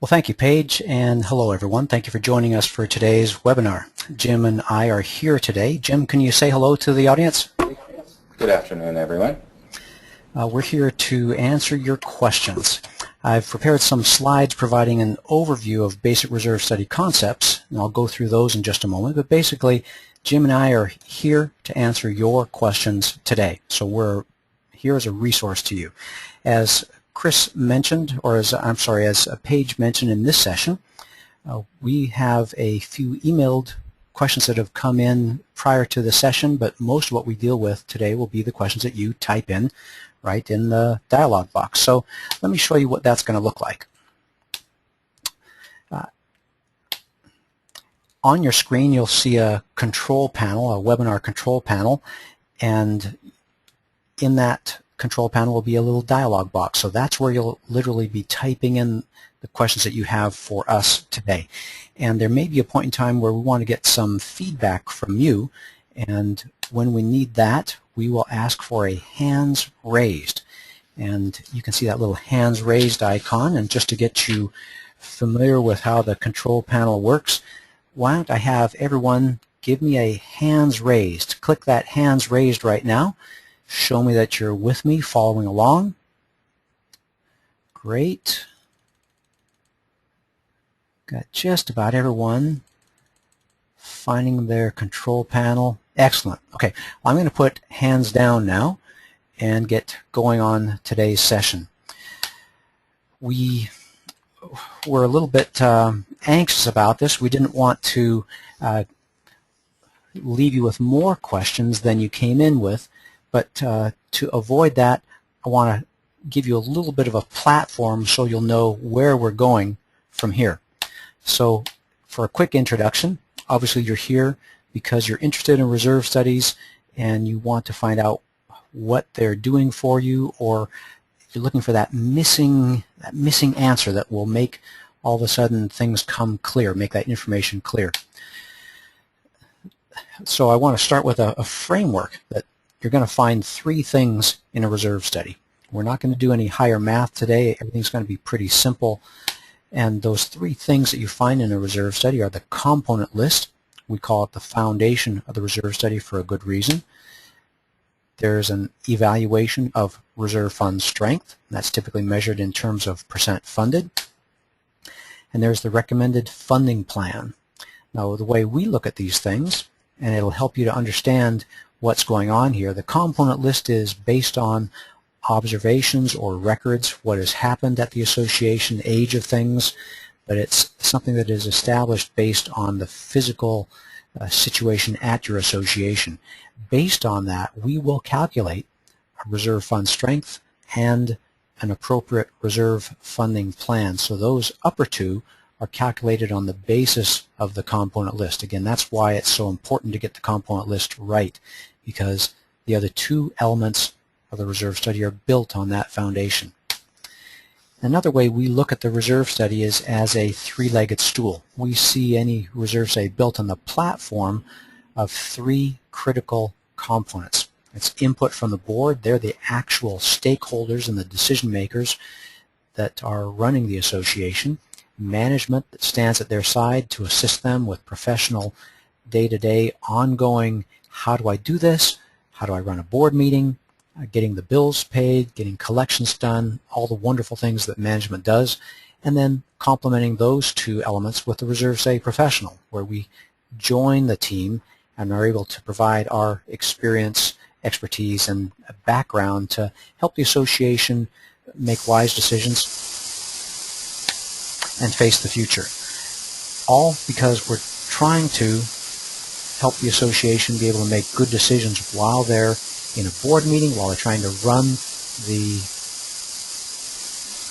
Well, thank you, Paige, and hello, everyone. Thank you for joining us for today's webinar. Jim and I are here today. Jim, can you say hello to the audience? Good afternoon, everyone. We're here to answer your questions. I've prepared some slides providing an overview of basic reserve study concepts, and I'll go through those in just a moment. But basically, Jim and I are here to answer your questions today. So we're here as a resource to you. As Chris mentioned, or as Paige mentioned in this session, we have a few emailed questions that have come in prior to the session, but most of what we deal with today will be the questions that you type in right in the dialog box. So let me show you what that's going to look like. On your screen you'll see a control panel, a webinar control panel, and in that control panel will be a little dialog box. So that's where you'll literally be typing in the questions that you have for us today. And there may be a point in time where we want to get some feedback from you, and when we need that, we will ask for a hands raised. And you can see that little hands raised icon, and just to get you familiar with how the control panel works, why don't I have everyone give me a hands raised. Click that hands raised right now. Show me that you're with me, following along. Great. Got just about everyone finding their control panel. Excellent. Okay, I'm going to put hands down now and get going on today's session. We were a little bit anxious about this. We didn't want to leave you with more questions than you came in with. But to avoid that, I want to give you a little bit of a platform so you'll know where we're going from here. So for a quick introduction, obviously you're here because you're interested in reserve studies and you want to find out what they're doing for you, or you're looking for that missing answer that will make all of a sudden things come clear, make that information clear. So I want to start with a framework that you're going to find three things in a reserve study. We're not going to do any higher math today. Everything's going to be pretty simple. And those three things that you find in a reserve study are the component list. We call it the foundation of the reserve study for a good reason. There's an evaluation of reserve fund strength. That's typically measured in terms of percent funded. And there's the recommended funding plan. Now, the way we look at these things, and it'll help you to understand what's going on here. The component list is based on observations or records, what has happened at the association, age of things, but it's something that is established based on the physical situation at your association. Based on that, we will calculate a reserve fund strength and an appropriate reserve funding plan. So those upper two are calculated on the basis of the component list. Again, that's why it's so important to get the component list right, because the other two elements of the reserve study are built on that foundation. Another way we look at the reserve study is as a three-legged stool. We see any reserve study built on the platform of three critical components. It's input from the board. They're the actual stakeholders and the decision makers that are running the association. Management that stands at their side to assist them with professional day-to-day ongoing, how do I do this? How do I run a board meeting? Getting the bills paid, getting collections done, all the wonderful things that management does, and then complementing those two elements with the reserve study professional, where we join the team and are able to provide our experience, expertise, and background to help the association make wise decisions and face the future. All because we're trying to help the association be able to make good decisions while they're in a board meeting, while they're trying to run the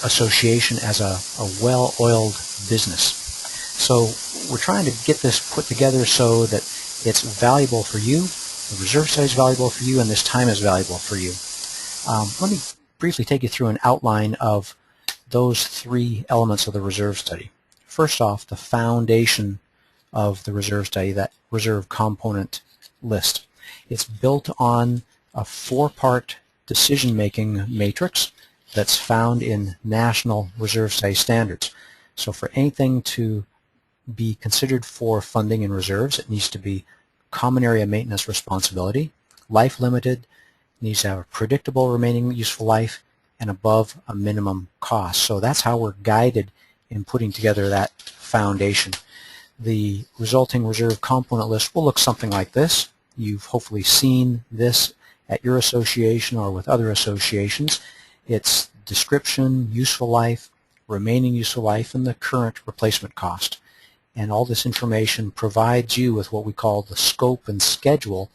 association as a well-oiled business. So we're trying to get this put together so that it's valuable for you, the reserve study is valuable for you, and this time is valuable for you. Let me briefly take you through an outline of those three elements of the reserve study. First off, the foundation of the reserve study, that reserve component list. It's built on a four-part decision-making matrix that's found in National Reserve Study Standards. So for anything to be considered for funding in reserves, it needs to be common area maintenance responsibility, life limited, needs to have a predictable remaining useful life, and above a minimum cost. So that's how we're guided in putting together that foundation. The resulting reserve component list will look something like this. You've hopefully seen this at your association or with other associations. It's description, useful life, remaining useful life, and the current replacement cost. And all this information provides you with what we call the scope and schedule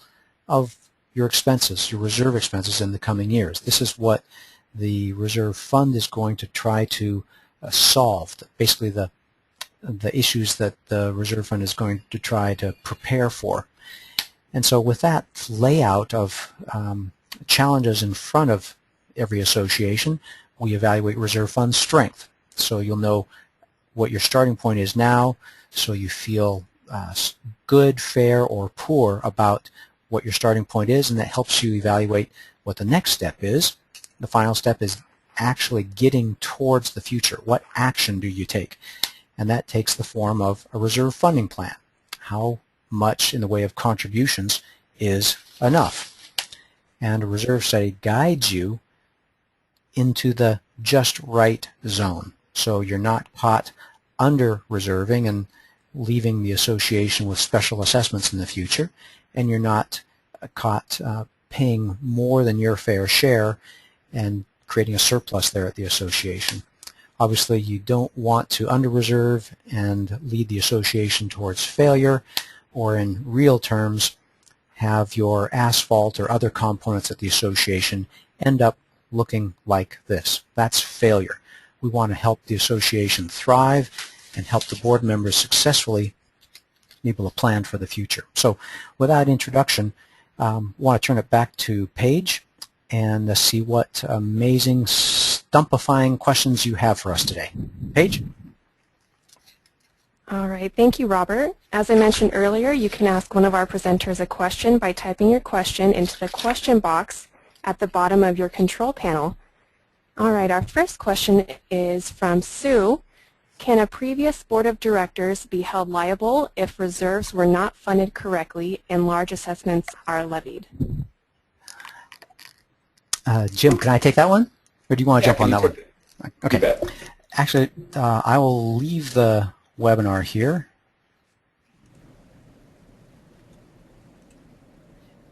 of your expenses, your reserve expenses in the coming years. This is what the reserve fund is going to try to solve, basically the issues that the reserve fund is going to try to prepare for. And so with that layout of challenges in front of every association, we evaluate reserve fund strength. So you'll know what your starting point is now, so you feel good, fair, or poor about what your starting point is, and that helps you evaluate what the next step is. The final step is actually getting towards the future. What action do you take? And that takes the form of a reserve funding plan. How much in the way of contributions is enough? And a reserve study guides you into the just right zone. So you're not caught under reserving and leaving the association with special assessments in the future, and you're not caught paying more than your fair share and creating a surplus there at the association. Obviously, you don't want to under-reserve and lead the association towards failure, or in real terms, have your asphalt or other components at the association end up looking like this. That's failure. We want to help the association thrive and help the board members successfully be able to plan for the future. So with that introduction, I want to turn it back to Paige and see what amazing stumpifying questions you have for us today. Paige? All right, thank you, Robert. As I mentioned earlier, you can ask one of our presenters a question by typing your question into the question box at the bottom of your control panel. All right, our first question is from Sue. Can a previous board of directors be held liable if reserves were not funded correctly and large assessments are levied? Jim, can I take that one? Or do you want to jump on that one? Okay. You bet. Actually, I will leave the webinar here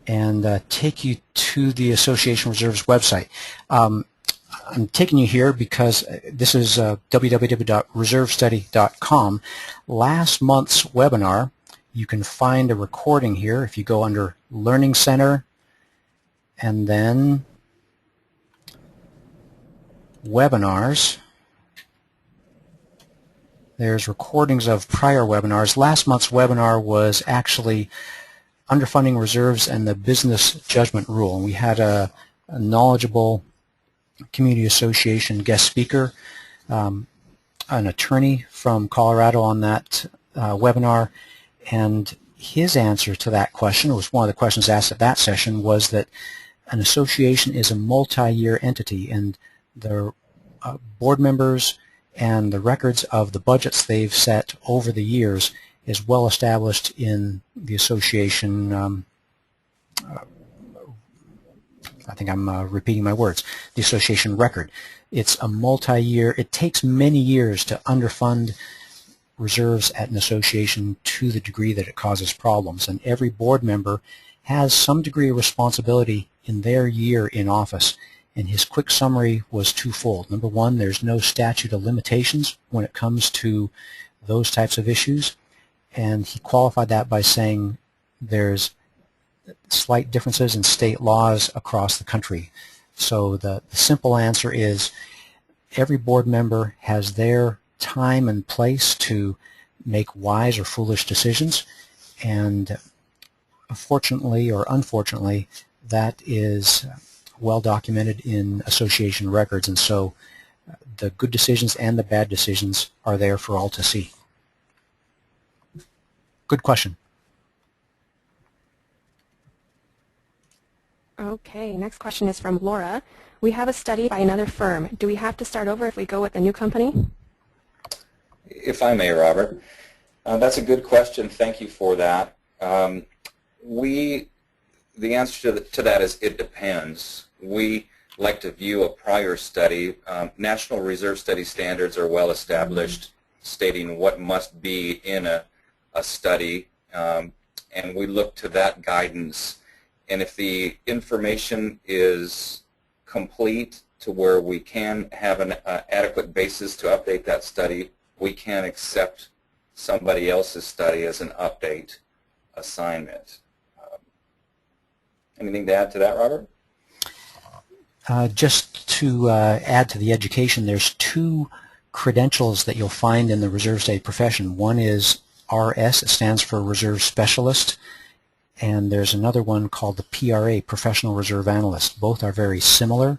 and take you to the Association Reserves website. I'm taking you here because this is www.reservestudy.com. Last month's webinar, you can find a recording here if you go under Learning Center and then Webinars. There's recordings of prior webinars. Last month's webinar was actually Underfunding Reserves and the Business Judgment Rule. And we had a knowledgeable Community Association guest speaker, an attorney from Colorado on that webinar, and his answer to that question, was one of the questions asked at that session, was that an association is a multi-year entity, and the board members and the records of the budgets they've set over the years is well established in the association. I think I'm repeating my words. The association record. It's a multi-year. It takes many years to underfund reserves at an association to the degree that it causes problems, and every board member has some degree of responsibility in their year in office. And his quick summary was twofold. Number one, there's no statute of limitations when it comes to those types of issues, and he qualified that by saying there's slight differences in state laws across the country. So the simple answer is every board member has their time and place to make wise or foolish decisions, and fortunately or unfortunately that is well documented in association records, and so the good decisions and the bad decisions are there for all to see. Good question. Okay, next question is from Laura. We have a study by another firm. Do we have to start over if we go with a new company? If I may, Robert, that's a good question. Thank you for that. The answer to that is it depends. We like to view a prior study. National Reserve Study standards are well established, stating what must be in a study, and we look to that guidance. And if the information is complete to where we can have an adequate basis to update that study, we can accept somebody else's study as an update assignment. Anything to add to that, Robert? Just to add to the education, there's two credentials that you'll find in the reserve study profession. One is RS, it stands for Reserve Specialist, and there's another one called the PRA, Professional Reserve Analyst. Both are very similar,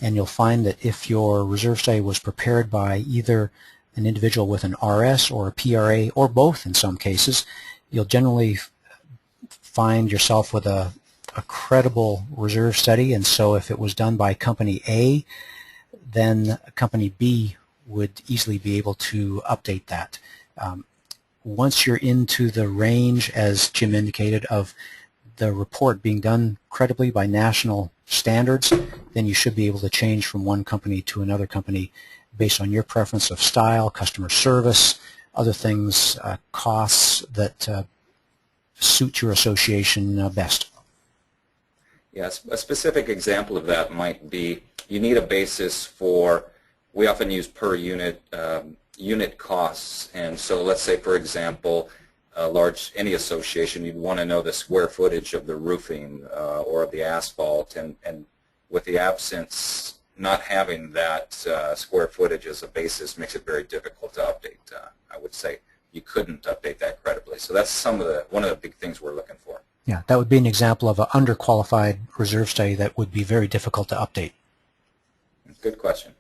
and you'll find that if your reserve study was prepared by either an individual with an RS or a PRA, or both in some cases, you'll generally find yourself with a credible reserve study. And so if it was done by Company A, then Company B would easily be able to update that. Once you're into the range, as Jim indicated, of the report being done credibly by national standards, then you should be able to change from one company to another company based on your preference of style, customer service, other things, costs that suit your association best. Yes, a specific example of that might be you need a basis for, we often use per unit unit costs, and so let's say, for example, any association, you'd want to know the square footage of the roofing or of the asphalt, and with the absence, not having that square footage as a basis makes it very difficult to update. I would say you couldn't update that credibly. So that's one of the big things we're looking for. Yeah, that would be an example of an underqualified reserve study that would be very difficult to update. Good question.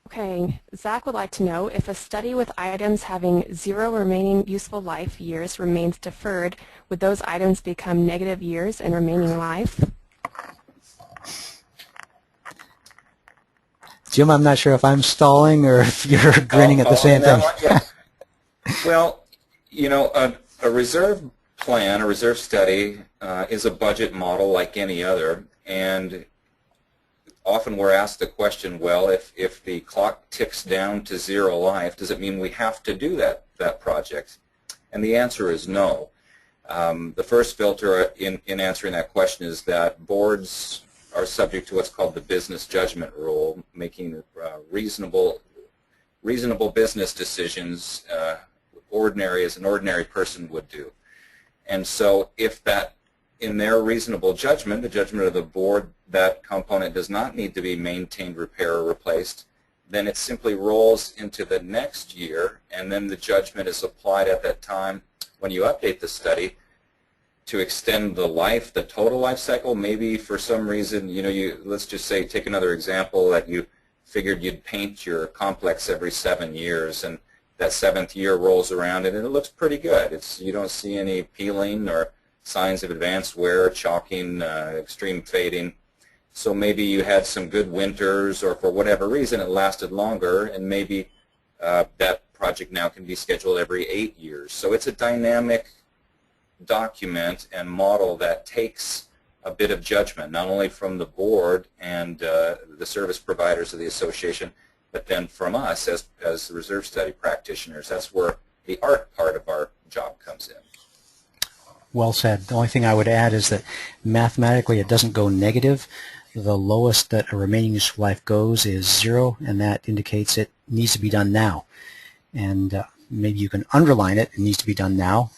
Okay, Zach would like to know if a study with items having 0 remaining useful life years remains deferred, would those items become negative years in remaining life? Jim, I'm not sure if I'm stalling or if you're grinning at the same thing. Yeah. Well, you know, a reserve plan, a reserve study, is a budget model like any other, and often we're asked the question, well, if the clock ticks down to 0 life, does it mean we have to do that project? And the answer is no. The first filter in answering that question is that boards are subject to what's called the business judgment rule, making reasonable business decisions as an ordinary person would do. And so if that, in their reasonable judgment, the judgment of the board, that component does not need to be maintained, repaired, or replaced, then it simply rolls into the next year, and then the judgment is applied at that time when you update the study to extend the life, the total life cycle. Maybe for some reason, you know, let's just say, take another example, that you figured you'd paint your complex every 7 years, and that 7th year rolls around and it looks pretty good. You don't see any peeling or signs of advanced wear, chalking, extreme fading. So maybe you had some good winters, or for whatever reason it lasted longer, and maybe that project now can be scheduled every 8 years. So it's a dynamic document and model that takes a bit of judgment, not only from the board and the service providers of the association, but then from us as reserve study practitioners. That's where the art part of our job comes in. Well said. The only thing I would add is that mathematically it doesn't go negative. The lowest that a remaining useful life goes is 0, and that indicates it needs to be done now. And maybe you can underline it needs to be done now,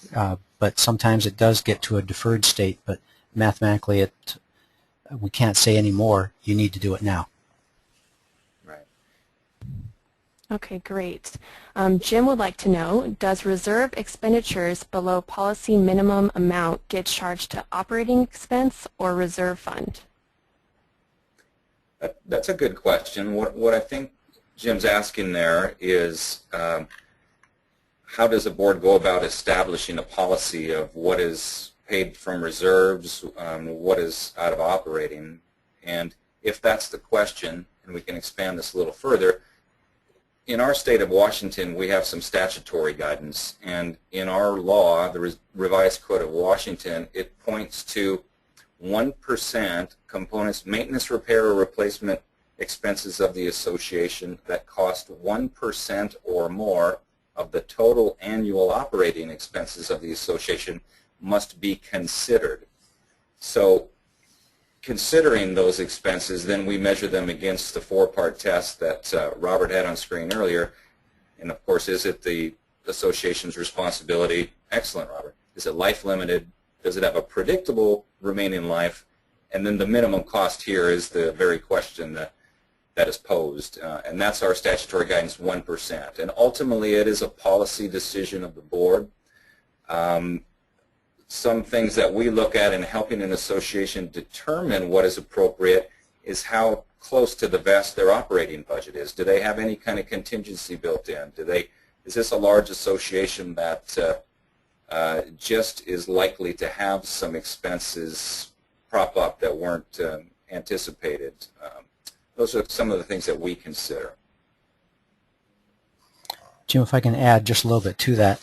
but sometimes it does get to a deferred state, but mathematically we can't say anymore, you need to do it now. Okay, great. Jim would like to know, does reserve expenditures below policy minimum amount get charged to operating expense or reserve fund? That's a good question. What I think Jim's asking there is how does a board go about establishing a policy of what is paid from reserves, what is out of operating? And if that's the question, and we can expand this a little further, in our state of Washington, we have some statutory guidance, and in our law, the Revised Code of Washington, it points to 1% components, maintenance, repair, or replacement expenses of the association that cost 1% or more of the total annual operating expenses of the association must be considered. So considering those expenses, then we measure them against the four-part test that Robert had on screen earlier. And of course, is it the association's responsibility? Excellent, Robert. Is it life limited? Does it have a predictable remaining life? And then the minimum cost here is the very question that is posed. And that's our statutory guidance, 1%. And ultimately, it is a policy decision of the board. Some things that we look at in helping an association determine what is appropriate is how close to the vest their operating budget is. Do they have any kind of contingency built in? Is this a large association that just is likely to have some expenses prop up that weren't anticipated? Those are some of the things that we consider. Jim, if I can add just a little bit to that.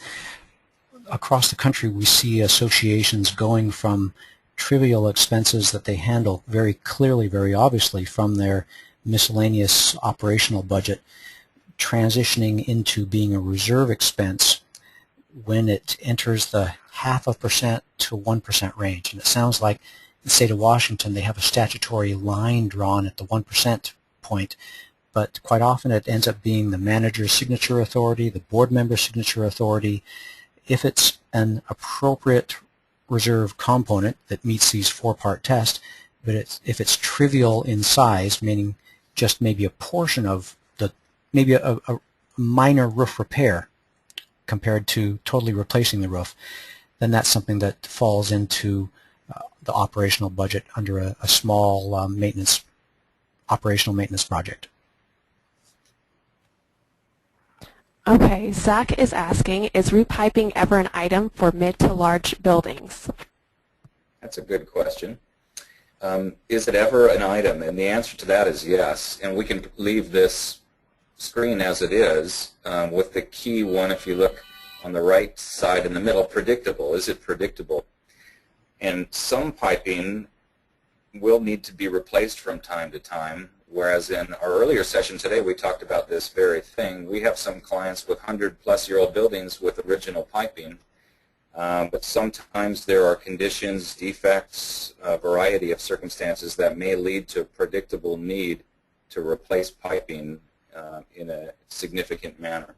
Across the country, we see associations going from trivial expenses that they handle very clearly, very obviously from their miscellaneous operational budget, transitioning into being a reserve expense when it enters the 0.5% to 1% range. And it sounds like in the state of Washington, they have a statutory line drawn at the 1% point, but quite often it ends up being the manager's signature authority, the board member's signature authority. If it's an appropriate reserve component that meets these four-part test, but if it's trivial in size, meaning just maybe a portion of maybe a minor roof repair compared to totally replacing the roof, then that's something that falls into the operational budget under a small operational maintenance project. Okay, Zach is asking, is repiping ever an item for mid to large buildings? That's a good question. Is it ever an item? And the answer to that is yes. And we can leave this screen as it is with the key one, if you look on the right side in the middle, predictable. Is it predictable? And some piping will need to be replaced from time to time, whereas in our earlier session today we talked about this very thing. We have some clients with 100-plus-year-old buildings with original piping, but sometimes there are conditions, defects, a variety of circumstances that may lead to a predictable need to replace piping in a significant manner.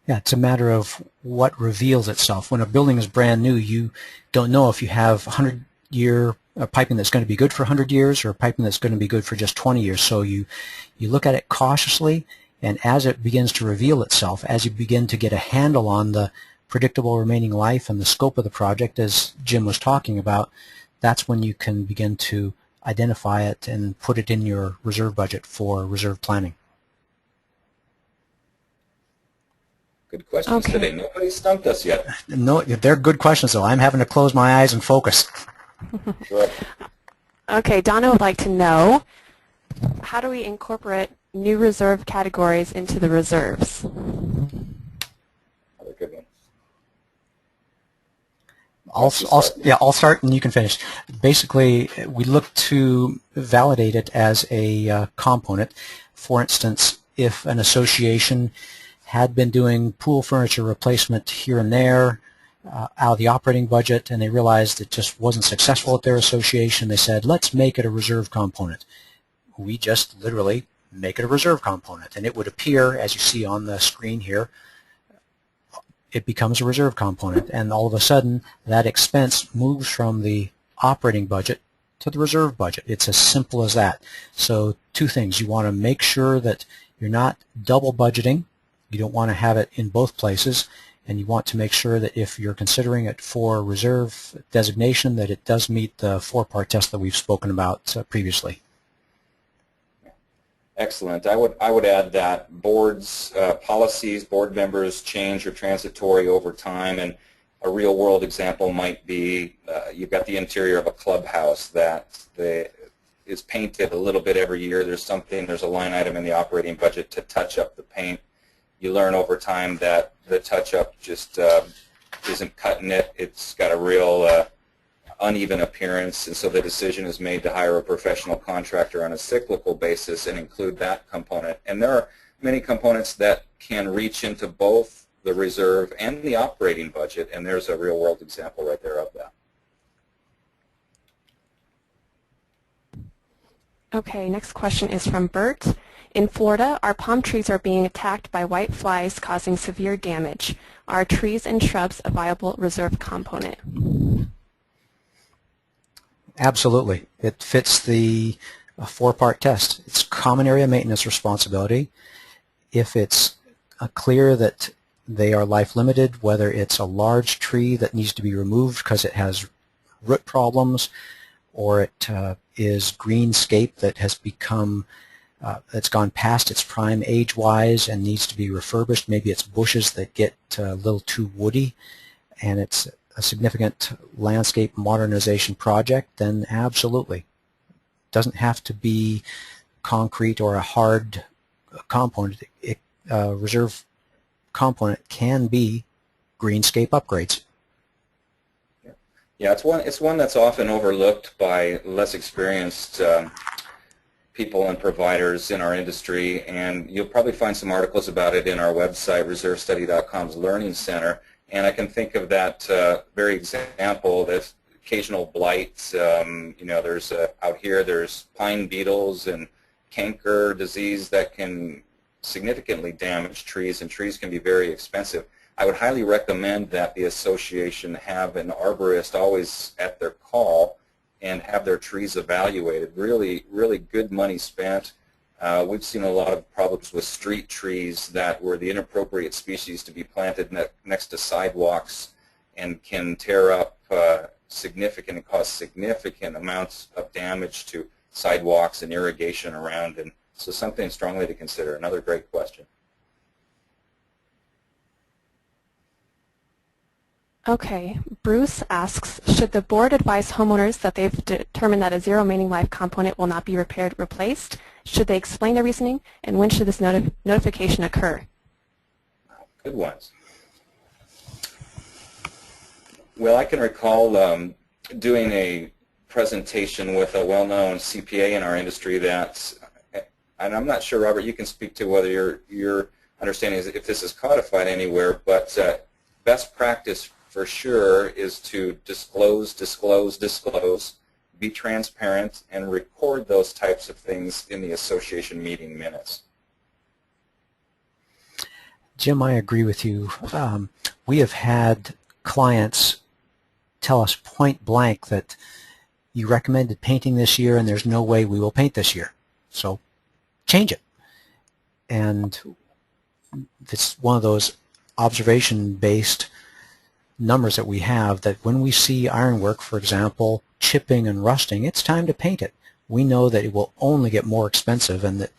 Yeah, it's a matter of what reveals itself. When a building is brand new, you don't know if you have 100-year piping that's going to be good for 100 years or piping that's going to be good for just 20 years. So you look at it cautiously, and as it begins to reveal itself, as you begin to get a handle on the predictable remaining life and the scope of the project, as Jim was talking about, that's when you can begin to identify it and put it in your reserve budget for reserve planning. Good questions today. Nobody's stumped us yet. No, they're good questions, though. I'm having to close my eyes and focus. Sure. Okay, Donna would like to know, how do we incorporate new reserve categories into the reserves? Another good one. I'll start and you can finish. Basically, we look to validate it as a component. For instance, if an association had been doing pool furniture replacement here and there out of the operating budget, and they realized it just wasn't successful at their association, they said, let's make it a reserve component. We just literally make it a reserve component, and it would appear, as you see on the screen here, it becomes a reserve component, and all of a sudden that expense moves from the operating budget to the reserve budget. It's as simple as that. So two things. You want to make sure that you're not double budgeting. You don't want to have it in both places, and you want to make sure that if you're considering it for reserve designation, that it does meet the four-part test that we've spoken about previously. Excellent. I would add that boards, policies, board members change or transitory over time, and a real-world example might be you've got the interior of a clubhouse that is is painted a little bit every year. There's a line item in the operating budget to touch up the paint. You learn over time that the touch-up just isn't cutting it. It's got a real uneven appearance, and so the decision is made to hire a professional contractor on a cyclical basis and include that component. And there are many components that can reach into both the reserve and the operating budget, and there's a real-world example right there of that. Okay, next question is from Bert. In Florida, our palm trees are being attacked by white flies causing severe damage. Are trees and shrubs a viable reserve component? Absolutely. It fits the four-part test. It's common area maintenance responsibility. If it's clear that they are life limited, whether it's a large tree that needs to be removed because it has root problems, or it is greenscape that has become that's gone past its prime age-wise and needs to be refurbished. Maybe it's bushes that get a little too woody and it's a significant landscape modernization project, then absolutely. Doesn't have to be concrete or a hard component. Reserve component can be greenscape upgrades. Yeah, it's one that's often overlooked by less experienced people and providers in our industry, and you'll probably find some articles about it in our website, reservestudy.com's Learning Center. And I can think of that very example, this occasional blight. You know, there's out here there's pine beetles and canker disease that can significantly damage trees, and trees can be very expensive. I would highly recommend that the association have an arborist always at their call and have their trees evaluated. Really, really good money spent. We've seen a lot of problems with street trees that were the inappropriate species to be planted next to sidewalks and can tear up significant and cause significant amounts of damage to sidewalks and irrigation around. And so something strongly to consider. Another great question. Okay, Bruce asks, should the board advise homeowners that they've determined that a zero remaining life component will not be repaired or replaced? Should they explain their reasoning? And when should this notification occur? Good ones. Well, I can recall doing a presentation with a well-known CPA in our industry that, and I'm not sure, Robert, you can speak to whether your understanding is if this is codified anywhere, but best practice for sure is to disclose, be transparent, and record those types of things in the association meeting minutes. Jim, I agree with you. We have had clients tell us point blank that you recommended painting this year and there's no way we will paint this year. So change it. And it's one of those observation-based numbers that we have that when we see ironwork, for example, chipping and rusting, it's time to paint it. We know that it will only get more expensive and that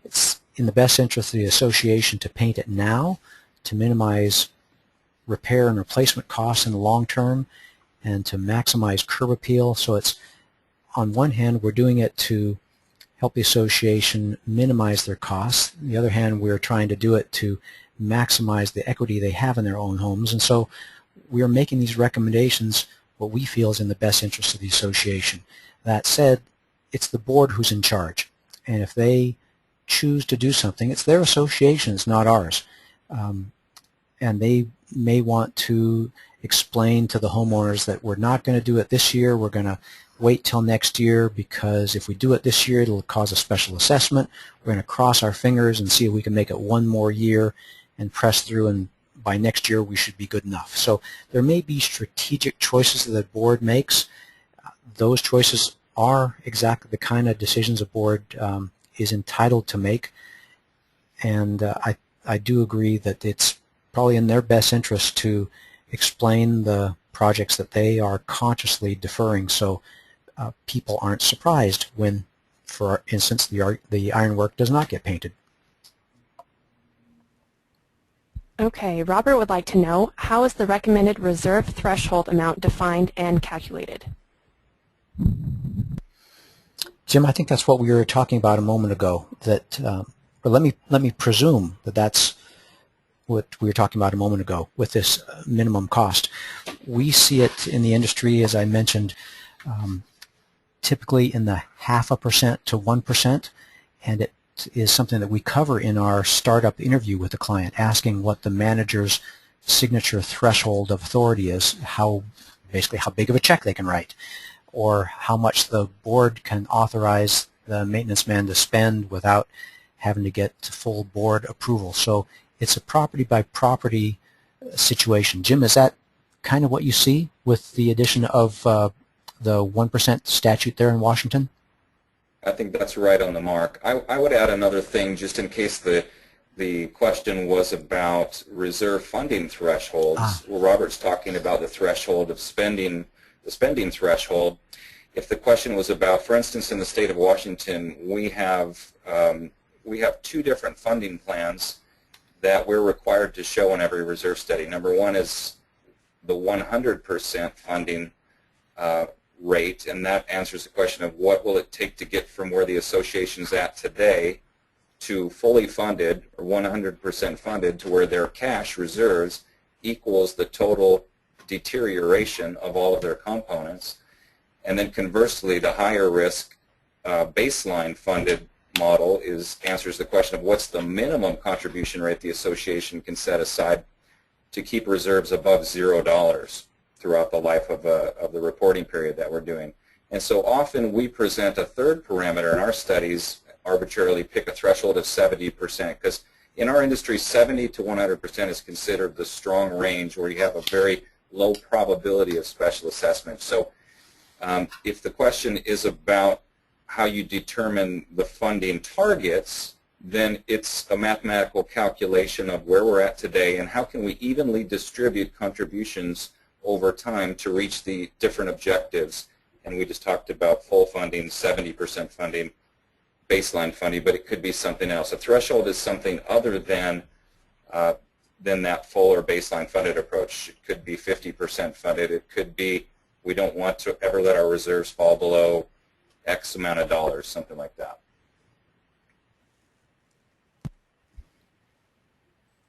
it's in the best interest of the association to paint it now to minimize repair and replacement costs in the long term and to maximize curb appeal. So it's, on one hand, we're doing it to help the association minimize their costs. On the other hand, we're trying to do it to maximize the equity they have in their own homes. And so we are making these recommendations what we feel is in the best interest of the association. That said, it's the board who's in charge. And if they choose to do something, it's their association, it's not ours. And they may want to explain to the homeowners that we're not going to do it this year, we're going to wait till next year because if we do it this year it'll cause a special assessment. We're going to cross our fingers and see if we can make it one more year and press through, and by next year we should be good enough. So there may be strategic choices that the board makes. Those choices are exactly the kind of decisions a board is entitled to make, and I do agree that it's probably in their best interest to explain the projects that they are consciously deferring so people aren't surprised when, for instance, the ironwork does not get painted. Okay, Robert would like to know, how is the recommended reserve threshold amount defined and calculated? Jim, I think that's what we were talking about a moment ago. That, or let me presume that that's what we were talking about a moment ago with this minimum cost. We see it in the industry, as I mentioned, typically in the 0.5% to 1%, and it is something that we cover in our startup interview with the client, asking what the manager's signature threshold of authority is, basically how big of a check they can write, or how much the board can authorize the maintenance man to spend without having to get full board approval. So it's a property by property situation. Jim, is that kind of what you see with the addition of the 1% statute there in Washington? I think that's right on the mark. I would add another thing just in case the question was about reserve funding thresholds. Well, Robert's talking about the threshold of spending, the spending threshold. If the question was about, for instance, in the state of Washington, we have 2 different funding plans that we're required to show in every reserve study. Number one is the 100% funding rate, and that answers the question of what will it take to get from where the association's at today to fully funded or 100% funded to where their cash reserves equals the total deterioration of all of their components. And then conversely, the higher risk baseline funded model answers the question of what's the minimum contribution rate the association can set aside to keep reserves above $0 throughout the life of the reporting period that we're doing. And so often we present a third parameter in our studies, arbitrarily pick a threshold of 70%, because in our industry 70 to 100% is considered the strong range where you have a very low probability of special assessment. So if the question is about how you determine the funding targets, then it's a mathematical calculation of where we're at today and how can we evenly distribute contributions over time to reach the different objectives. And we just talked about full funding, 70% funding, baseline funding, but it could be something else. A threshold is something other than that full or baseline funded approach. It could be 50% funded. It could be we don't want to ever let our reserves fall below X amount of dollars, something like that.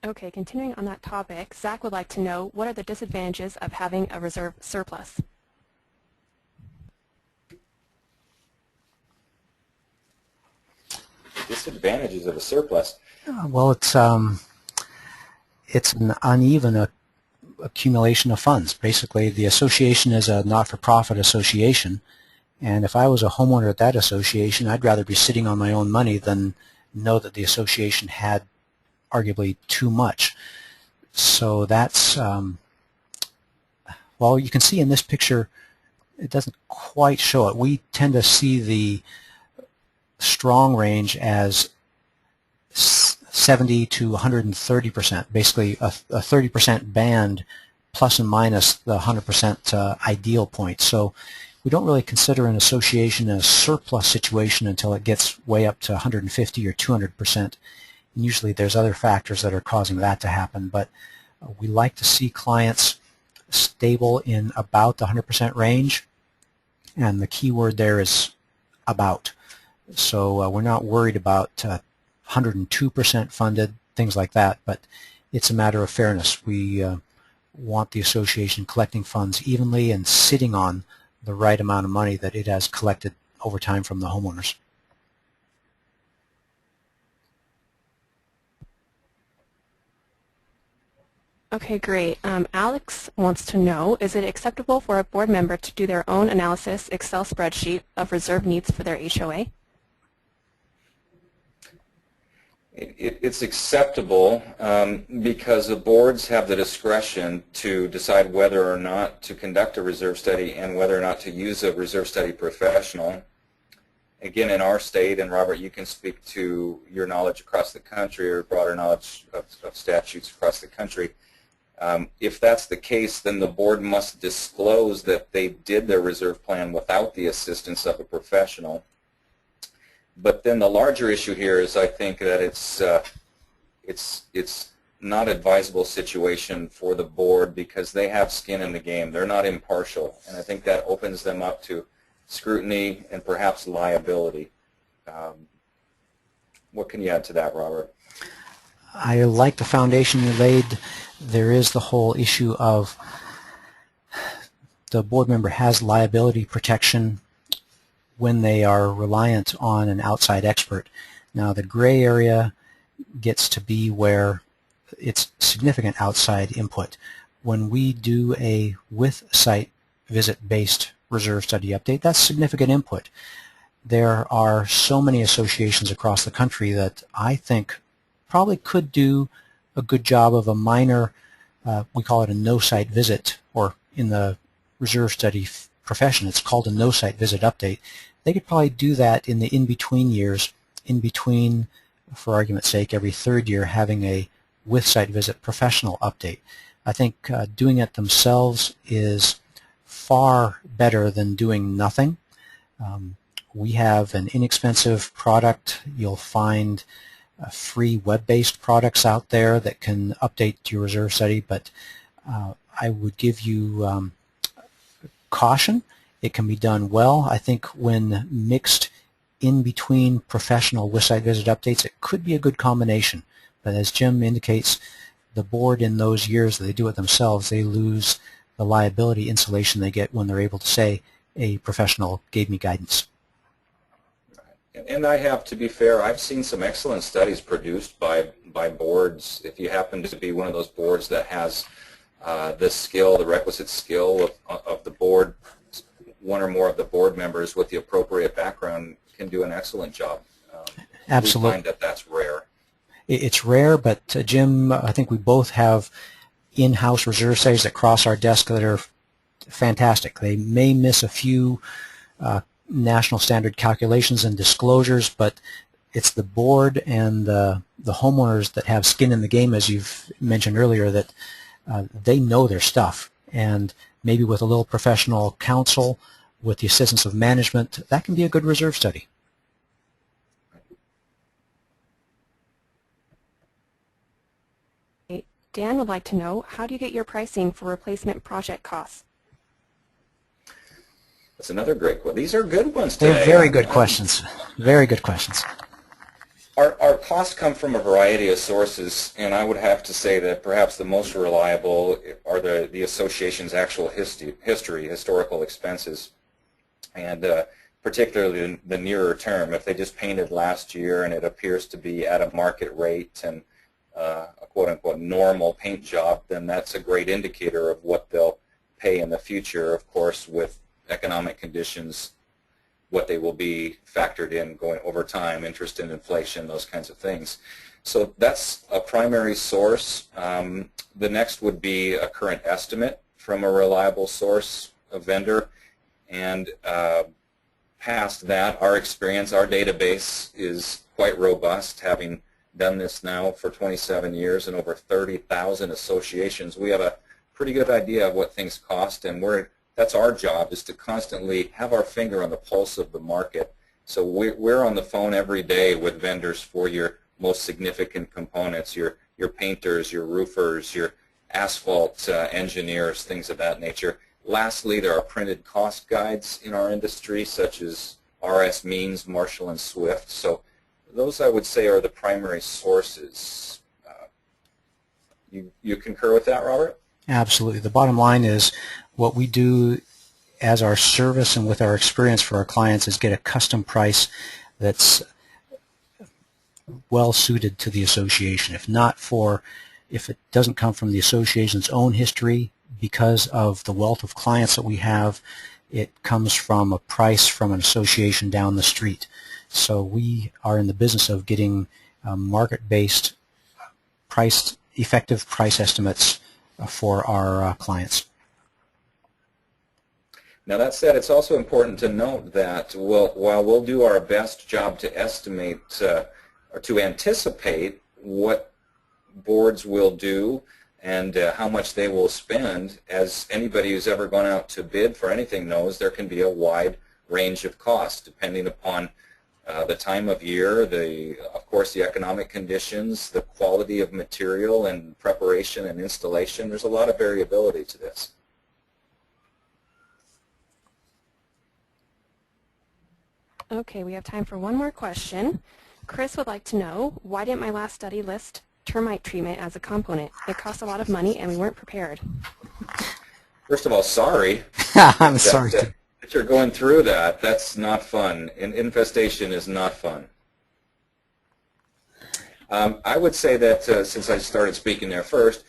Okay, continuing on that topic, Zach would like to know what are the disadvantages of having a reserve surplus? Disadvantages of a surplus? Well, it's an uneven accumulation of funds. Basically, the association is a not-for-profit association, and if I was a homeowner at that association, I'd rather be sitting on my own money than know that the association had arguably too much. So that's, well, you can see in this picture, it doesn't quite show it. We tend to see the strong range as 70 to 130%, basically a 30% band plus and minus the 100% ideal point. So we don't really consider an association a surplus situation until it gets way up to 150 or 200%. And usually there's other factors that are causing that to happen, but we like to see clients stable in about the 100% range, and the key word there is about. So we're not worried about 102% funded, things like that, but it's a matter of fairness. We want the association collecting funds evenly and sitting on the right amount of money that it has collected over time from the homeowners. Okay, great. Alex wants to know, is it acceptable for a board member to do their own analysis Excel spreadsheet of reserve needs for their HOA? It's acceptable because the boards have the discretion to decide whether or not to conduct a reserve study and whether or not to use a reserve study professional. Again, in our state, and Robert, you can speak to your knowledge across the country or broader knowledge of statutes across the country. If that's the case, then the board must disclose that they did their reserve plan without the assistance of a professional. But then the larger issue here is, I think, that it's not an advisable situation for the board because they have skin in the game. They're not impartial, and I think that opens them up to scrutiny, and perhaps liability. What can you add to that, Robert? I like the foundation you laid. There is the whole issue of the board member has liability protection when they are reliant on an outside expert. Now, the gray area gets to be where it's significant outside input. When we do a with-site visit-based reserve study update, that's significant input. There are so many associations across the country that I think probably could do a good job of a minor, we call it a no-site visit, or in the reserve study profession it's called a no-site visit update. They could probably do that in the in-between years, in between, for argument's sake, every third year having a with-site visit professional update. I think doing it themselves is far better than doing nothing. We have an inexpensive product. You'll find free web-based products out there that can update your reserve study, but I would give you caution. It can be done well. I think when mixed in between professional with-site visit updates, it could be a good combination. But as Jim indicates, the board in those years that they do it themselves, they lose the liability insulation they get when they're able to say, a professional gave me guidance. And I have, to be fair, I've seen some excellent studies produced by boards. If you happen to be one of those boards that has the skill, the requisite skill of the board, one or more of the board members with the appropriate background can do an excellent job. Absolutely. We find that that's rare. It's rare, but Jim, I think we both have in-house reserve studies that cross our desk that are fantastic. They may miss a few national standard calculations and disclosures, but it's the board and the homeowners that have skin in the game, as you've mentioned earlier, that they know their stuff. And maybe with a little professional counsel, with the assistance of management, that can be a good reserve study. Dan would like to know, how do you get your pricing for replacement project costs? That's another great question. These are good ones today. They're very good questions. Very good questions. Our costs come from a variety of sources, and I would have to say that perhaps the most reliable are the association's actual historical expenses, and particularly the nearer term. If they just painted last year and it appears to be at a market rate and a quote-unquote normal paint job, then that's a great indicator of what they'll pay in the future. Of course, with economic conditions, what they will be factored in going over time, interest and inflation, those kinds of things. So that's a primary source. The next would be a current estimate from a reliable source, a vendor, and past that, our experience, our database is quite robust. Having done this now for 27 years and over 30,000 associations, we have a pretty good idea of what things cost, and that's our job, is to constantly have our finger on the pulse of the market. So we're on the phone every day with vendors for your most significant components, your painters, your roofers, your asphalt engineers, things of that nature. Lastly, there are printed cost guides in our industry, such as RS Means, Marshall, and Swift. So those, I would say, are the primary sources. You concur with that, Robert? Absolutely. The bottom line is what we do as our service and with our experience for our clients is get a custom price that's well suited to the association. If it doesn't come from the association's own history, because of the wealth of clients that we have, it comes from a price from an association down the street. So we are in the business of getting market-based effective price estimates for our clients. Now, that said, it's also important to note that while we'll do our best job to estimate or to anticipate what boards will do and how much they will spend, as anybody who's ever gone out to bid for anything knows, there can be a wide range of costs depending upon the time of year, of course, the economic conditions, the quality of material and preparation and installation. There's a lot of variability to this. Okay, we have time for one more question. Chris would like to know, why didn't my last study list termite treatment as a component? It cost a lot of money and we weren't prepared. First of all, sorry I'm sorry. that you're going through that. That's not fun. Infestation is not fun. I would say that since I started speaking there first,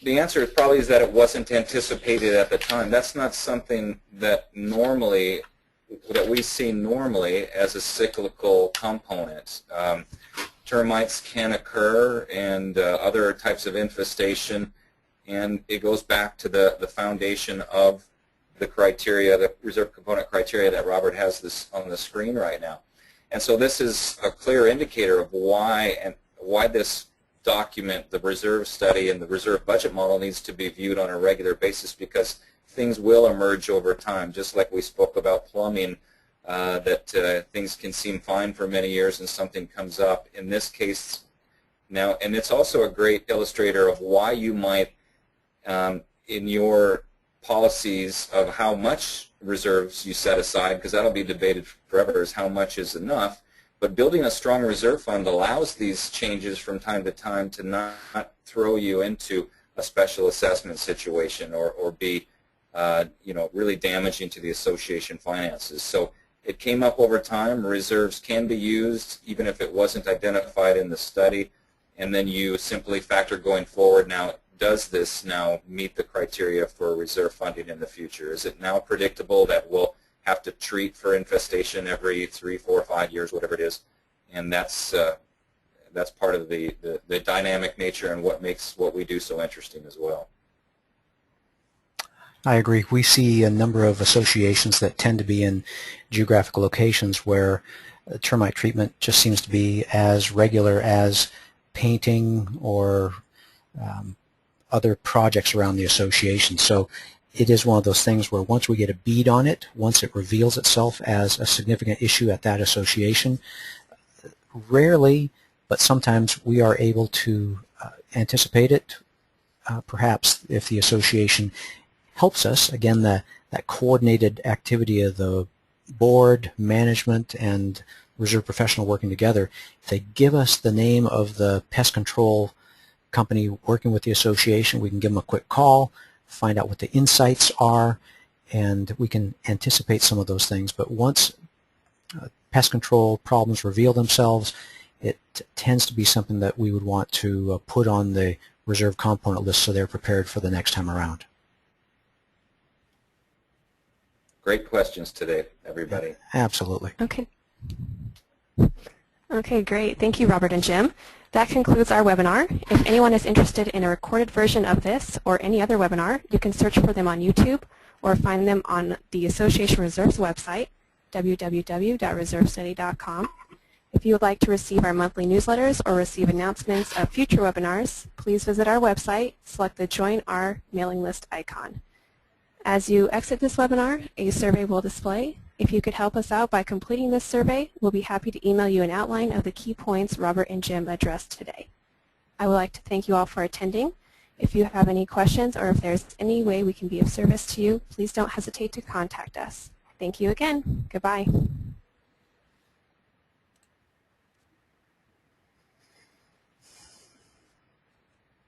the answer probably is that it wasn't anticipated at the time. That's not something that we see normally as a cyclical component. Termites can occur and other types of infestation, and it goes back to the foundation of the criteria, the reserve component criteria that Robert has this on the screen right now. And so this is a clear indicator of why this document, the reserve study and the reserve budget model, needs to be viewed on a regular basis, because things will emerge over time. Just like we spoke about plumbing, that things can seem fine for many years and something comes up. In this case now, and it's also a great illustrator of why you might, in your policies of how much reserves you set aside, because that'll be debated forever, is how much is enough. But building a strong reserve fund allows these changes from time to time to not throw you into a special assessment situation or be really damaging to the association finances. So it came up over time. Reserves can be used even if it wasn't identified in the study, and then you simply factor going forward. Now, does this now meet the criteria for reserve funding in the future? Is it now predictable that we'll have to treat for infestation every 3, 4, 5 years, whatever it is? And that's part of the dynamic nature and what makes what we do so interesting as well. I agree. We see a number of associations that tend to be in geographical locations where termite treatment just seems to be as regular as painting or other projects around the association. So it is one of those things where once we get a bead on it, once it reveals itself as a significant issue at that association, rarely, but sometimes we are able to anticipate it. Perhaps if the association helps us, again, that coordinated activity of the board, management, and reserve professional working together, if they give us the name of the pest control company working with the association, we can give them a quick call, find out what the insights are, and we can anticipate some of those things. But once pest control problems reveal themselves, it tends to be something that we would want to put on the reserve component list so they're prepared for the next time around. Great questions today, everybody. Absolutely. Okay. Okay, great. Thank you, Robert and Jim. That concludes our webinar. If anyone is interested in a recorded version of this or any other webinar, you can search for them on YouTube or find them on the Association Reserves website, www.reservestudy.com. If you would like to receive our monthly newsletters or receive announcements of future webinars, please visit our website, select the Join Our mailing list icon. As you exit this webinar, a survey will display. If you could help us out by completing this survey, we'll be happy to email you an outline of the key points Robert and Jim addressed today. I would like to thank you all for attending. If you have any questions or if there's any way we can be of service to you, please don't hesitate to contact us. Thank you again. Goodbye.